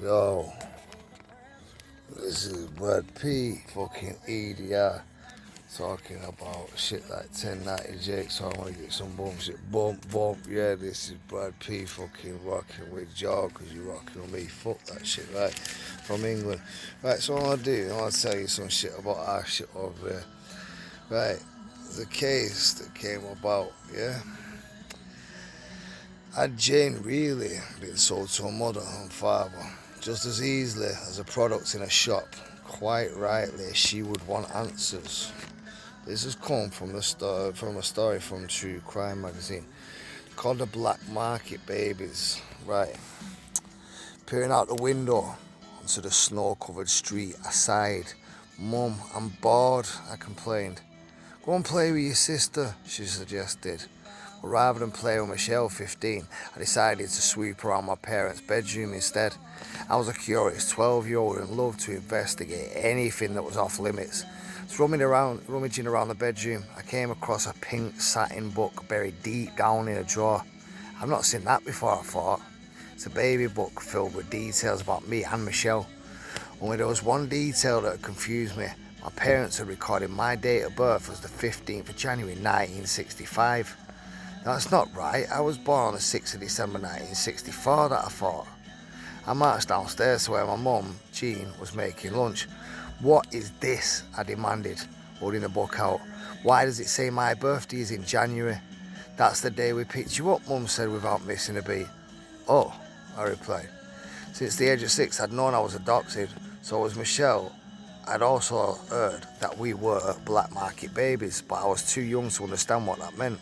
Yo, this is Brad P, fucking EDR, talking about shit like 1090 so I want to get some boom shit. Bump, bump, yeah, this is Brad P fucking rocking with Joe, because you're rocking with me. Fuck that shit, right? From England. Right, so what I do, I want to tell you some shit about our shit over there. Right, the case that came about, yeah? Had Jane really been sold to her mother and father just as easily as a product in a shop? Quite rightly, she would want answers. This has come from a story from True Crime magazine called The Black Market Babies. Right, peering out the window onto the snow-covered street, I sighed. "Mum, I'm bored," I complained. "Go and play with your sister," she suggested. But rather than play with Michelle, 15, I decided to sweep around my parents' bedroom instead. I was a curious 12-year-old and loved to investigate anything that was off limits. So rummaging around the bedroom, I came across a pink satin book buried deep down in a drawer. I've not seen that before, I thought. It's a baby book filled with details about me and Michelle. Only there was one detail that confused me. My parents had recorded my date of birth as the 15th of January 1965. That's not right. I was born on the 6th of December 1964, that I thought. I marched downstairs to where my mum, Jean, was making lunch. "What is this?" I demanded, holding the book out. "Why does it say my birthday is in January?" "That's the day we picked you up," Mum said without missing a beat. "Oh," I replied. Since the age of 6, I'd known I was adopted, so was Michelle. I'd also heard that we were black market babies, but I was too young to understand what that meant.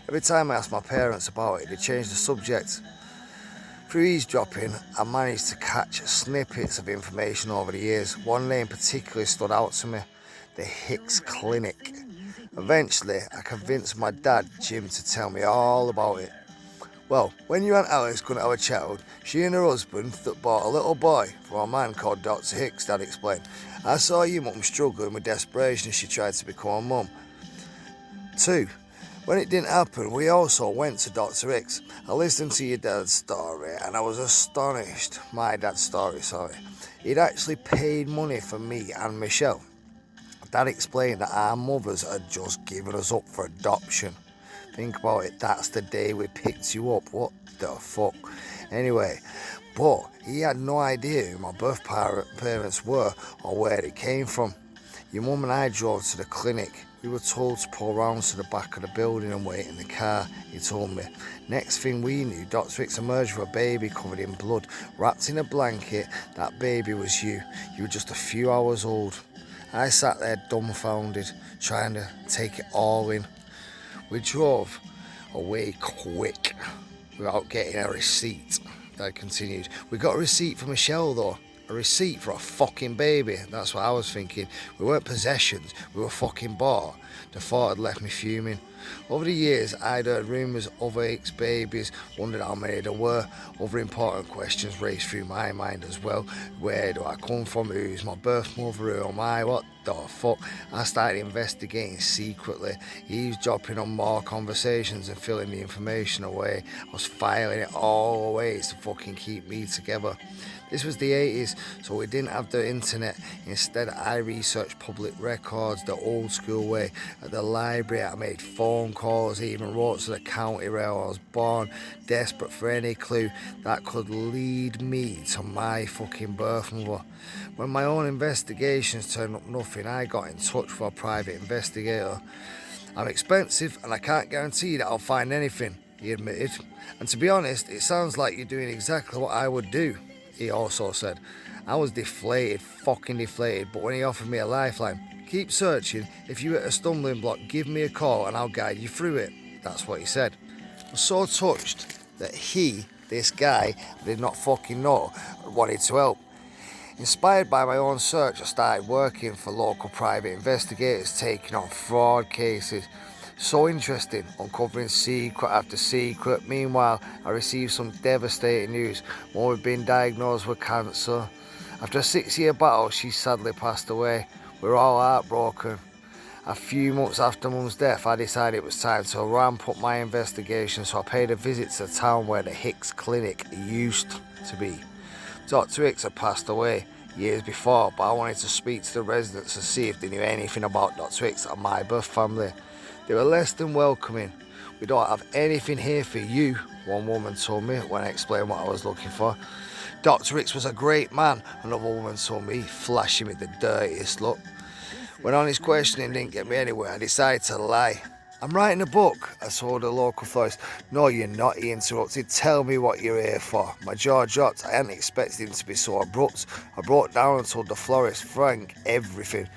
Every time I asked my parents about it, they changed the subject. Through eavesdropping, I managed to catch snippets of information over the years. One name particularly stood out to me: the Hicks Clinic. Eventually, I convinced my dad, Jim, to tell me all about it. "Well, when your Aunt Alice couldn't have a child, she and her husband bought a little boy from a man called Dr. Hicks," Dad explained. "I saw your mum struggling with desperation as she tried to become a mum, too. When it didn't happen, we also went to Dr. Hicks. I listened to your dad's story and I was astonished. My dad's story, sorry. He'd actually paid money for me and Michelle. Dad explained that our mothers had just given us up for adoption. Think about it, that's the day we picked you up. What the fuck? Anyway, but he had no idea who my birth parents were or where they came from. Your mum and I drove to the clinic. We were told to pull round to the back of the building and wait in the car," he told me. "Next thing we knew, Dr. Hicks emerged with a baby covered in blood, wrapped in a blanket. That baby was you. You were just a few hours old." I sat there dumbfounded, trying to take it all in. "We drove away quick without getting a receipt," Dad continued. "We got a receipt for Michelle, though. A receipt for a fucking baby." That's what I was thinking. We weren't possessions, we were fucking bought. The thought had left me fuming. Over the years, I'd heard rumours of other Hicks babies, wondered how many there were. Other important questions raced through my mind as well. Where do I come from? Who's my birth mother? Who am I? What the fuck? I started investigating secretly, eavesdropping on more conversations and filling the information away. I was filing it all away to fucking keep me together. This was the 80s, so we didn't have the internet. Instead, I researched public records the old school way. At the library, I made phone calls, even wrote to the county where I was born, desperate for any clue that could lead me to my fucking birth mother. When my own investigations turned up nothing, I got in touch with a private investigator. "I'm expensive and I can't guarantee that I'll find anything," he admitted. "And to be honest, it sounds like you're doing exactly what I would do," he also said. I was fucking deflated, but when he offered me a lifeline, "Keep searching, if you hit a stumbling block, give me a call and I'll guide you through it," that's what he said. I was so touched that this guy I did not fucking know, wanted to help. Inspired by my own search, I started working for local private investigators, taking on fraud cases. So interesting, uncovering secret after secret. Meanwhile, I received some devastating news. Mum had been diagnosed with cancer. After a 6-year battle, she sadly passed away. We were all heartbroken. A few months after Mum's death, I decided it was time to ramp up my investigation, so I paid a visit to the town where the Hicks Clinic used to be. Dr. Hicks had passed away years before, but I wanted to speak to the residents and see if they knew anything about Dr. Hicks and my birth family. They were less than welcoming. "We don't have anything here for you," one woman told me when I explained what I was looking for. "Dr. Hicks was a great man," another woman told me, flashing me the dirtiest look. When honest questioning didn't get me anywhere, I decided to lie. "I'm writing a book," I told the local florist. "No, you're not," he interrupted. "Tell me what you're here for." My jaw dropped. I hadn't expected him to be so abrupt. I broke down and told the florist, Frank, everything.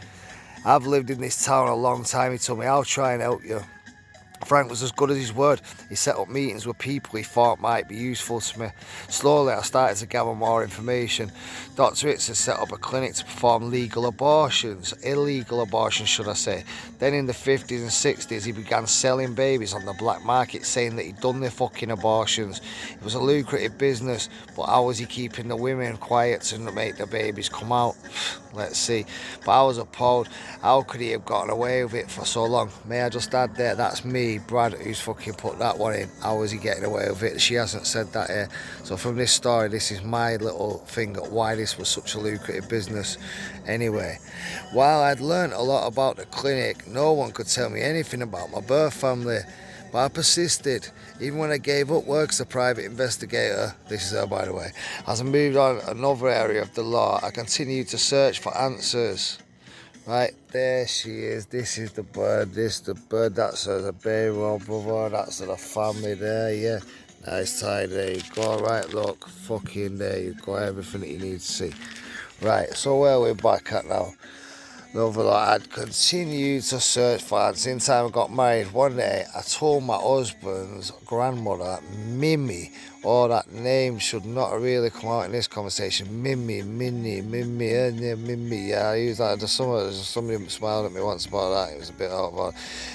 "I've lived in this town a long time," he told me. "I'll try and help you." Frank was as good as his word. He set up meetings with people he thought might be useful to me. Slowly I started to gather more information. Dr. Hicks had set up a clinic to perform illegal abortions should I say. Then in the 50s and 60s he began selling babies on the black market, saying that he'd done their fucking abortions. It was a lucrative business, but how was he keeping the women quiet to make the babies come out? Let's see. But I was appalled. How could he have gotten away with it for so long? May I just add there, that's me, Brad, who's fucking put that one in. How was he getting away with it? She hasn't said that here. So from this story, this is my little thing at why this was such a lucrative business. Anyway, while I'd learnt a lot about the clinic, no one could tell me anything about my birth family. But I persisted, even when I gave up work as a private investigator. This is her, by the way. As I moved on another area of the law, I continued to search for answers. Right, there she is. This is the bird. This the bird. That's her, the baby, oh brother. That's the family there, yeah. Nice tie, there you go. Right, look, fucking there you go. Everything that you need to see. Right, so where we're back at now. I'd continued to search for answers. In time I got married, one day I told my husband's grandmother, Mimi, that name should not really come out in this conversation. Mimi, yeah, I used that. Somebody smiled at me once about that. It was a bit out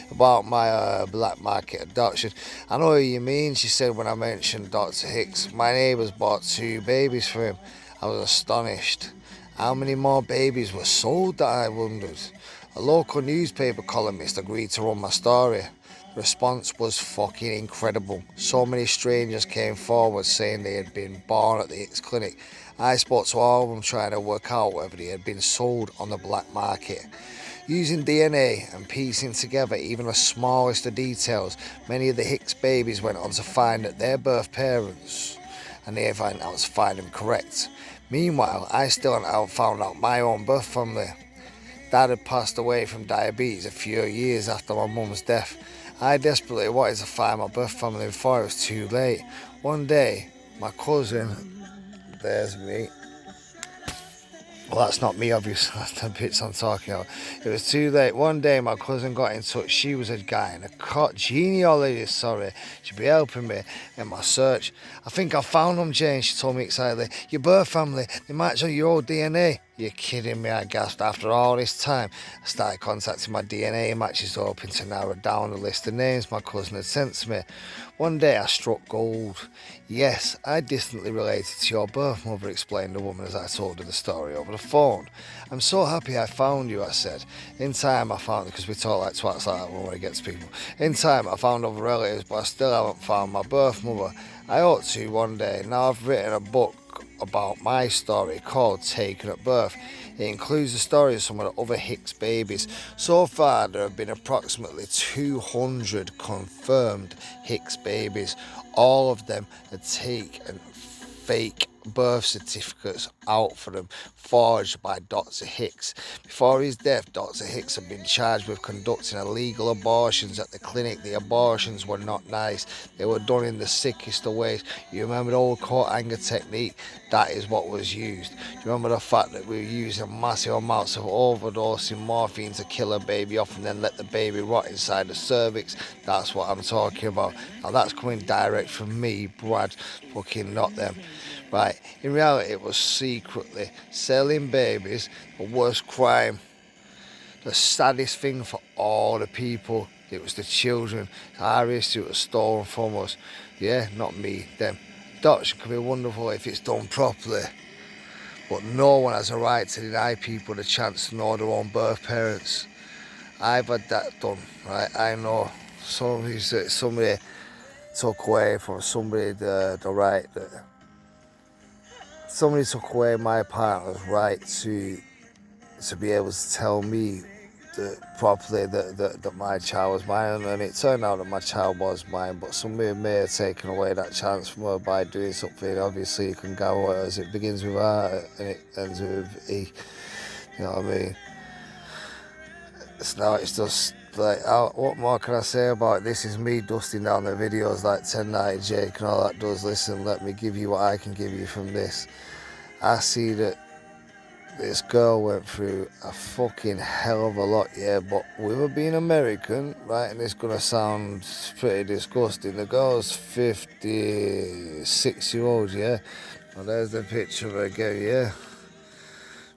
about my black market adoption. "I know what you mean," she said when I mentioned Dr. Hicks. "My neighbours bought 2 babies for him." I was astonished. How many more babies were sold, that I wondered. A local newspaper columnist agreed to run my story. The response was fucking incredible. So many strangers came forward saying they had been born at the Hicks clinic. I spoke to all of them trying to work out whether they had been sold on the black market. Using DNA and piecing together even the smallest of details, many of the Hicks babies went on to find that their birth parents, and they found out to find them correct. Meanwhile, I still hadn't found out my own birth family. Dad had passed away from diabetes a few years after my mum's death. I desperately wanted to find my birth family before it was too late. One day, my cousin, there's me. Well, that's not me, obviously. That's the bits I'm talking about. It was too late. One day, my cousin got in touch. She was a genealogist, She'd be helping me in my search. "I think I found them, Jane," she told me excitedly. "Your birth family, they match on your old DNA." "You're kidding me," I gasped. After all this time, I started contacting my DNA matches, hoping to narrow down the list of names my cousin had sent to me. One day I struck gold. "Yes, I distantly related to your birth mother," explained the woman as I told her the story over the phone. "I'm so happy I found you," I said. In time I found, because we talk like twats like that when we get to people. In time I found other relatives, but I still haven't found my birth mother. I ought to one day. Now I've written a book about my story called Taken at Birth. It includes the stories of some of the other Hicks babies. So far there have been approximately 200 confirmed Hicks babies. All of them had taken fake birth certificates out for them, forged by Dr. Hicks. Before his death, Dr. Hicks had been charged with conducting illegal abortions at the clinic. The abortions were not nice. They were done in the sickest of ways. You remember the old coat hanger technique? That is what was used. Do you remember the fact that we were using massive amounts of overdosing morphine to kill a baby off and then let the baby rot inside the cervix? That's what I'm talking about. Now that's coming direct from me, Brad, fucking not them. Right, in reality it was secretly selling babies, the worst crime, the saddest thing for all the people. It was the children. Our history was stolen from us. Yeah, not me, them. Adoption can be wonderful if it's done properly, but no one has a right to deny people the chance to know their own birth parents. I've had that done, right? I know somebody took away from somebody the right that somebody took away my partner's right to be able to tell me properly that my child was mine, and it turned out that my child was mine, but somebody may have taken away that chance from her by doing something. Obviously you can go as it begins with R and it ends with E, you know what I mean? So it's just like, what more can I say about it? This is me dusting down the videos like 1090 Jake and all that does. Listen, let me give you what I can give you from this. I see that this girl went through a fucking hell of a lot, yeah, but with her being American, right, and it's gonna sound pretty disgusting, the girl's 56-year-old, yeah, well, there's the picture of her again, yeah,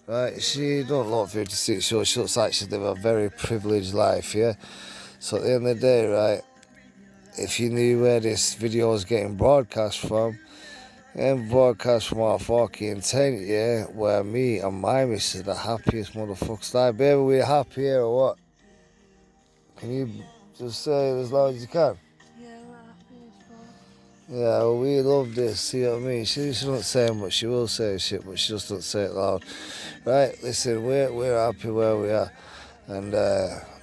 right, she don't look 56 years old, she looks like she's living a very privileged life, yeah, so at the end of the day, right, if you knew where this video was getting broadcast from, and broadcast from our fucking tent, yeah, where me and my missus are the happiest motherfuckers. Like, baby, we're happy here or what? Can you just say it as loud as you can? Yeah, we're happy as fuck. Yeah, well, we love this, see what I mean? She doesn't say much, she will say shit, but she just doesn't say it loud. Right, listen, we're happy where we are. And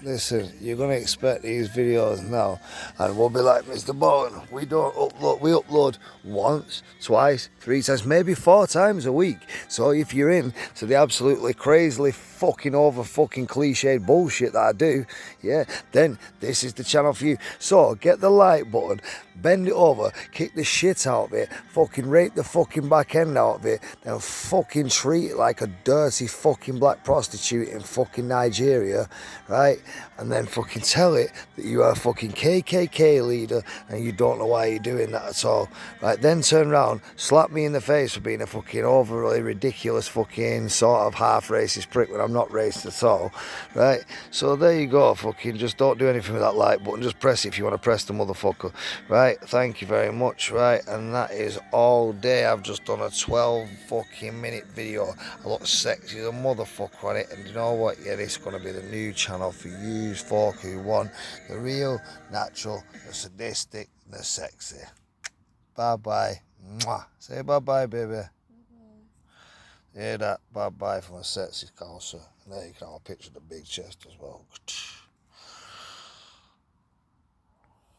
listen, you're gonna expect these videos now, and we'll be like, Mr. Bowen, we don't upload. We upload once, twice, 3 times, maybe 4 times a week. So if you're in to the absolutely crazily fucking over fucking cliched bullshit that I do, yeah, then this is the channel for you. So get the like button, bend it over, kick the shit out of it, fucking rape the fucking back end out of it, then fucking treat it like a dirty fucking black prostitute in fucking Nigeria, right? And then fucking tell it that you are a fucking KKK leader and you don't know why you're doing that at all, right? Then turn around, slap me in the face for being a fucking overly ridiculous fucking sort of half racist prick when I'm not racist at all, right? So there you go, fucking just don't do anything with that like button, just press it if you want to press the motherfucker, right? Thank you very much, right? And that is all day. I've just done a 12 fucking minute video. I look sexy as a motherfucker on it, and you know what? Yeah, this is going to be the new channel for you folk who want the real, natural, the sadistic, the sexy. Bye bye. Mwah. Say bye bye, baby. Hear that? Bye bye from a sexy counselor. And there you can have a picture of the big chest as well.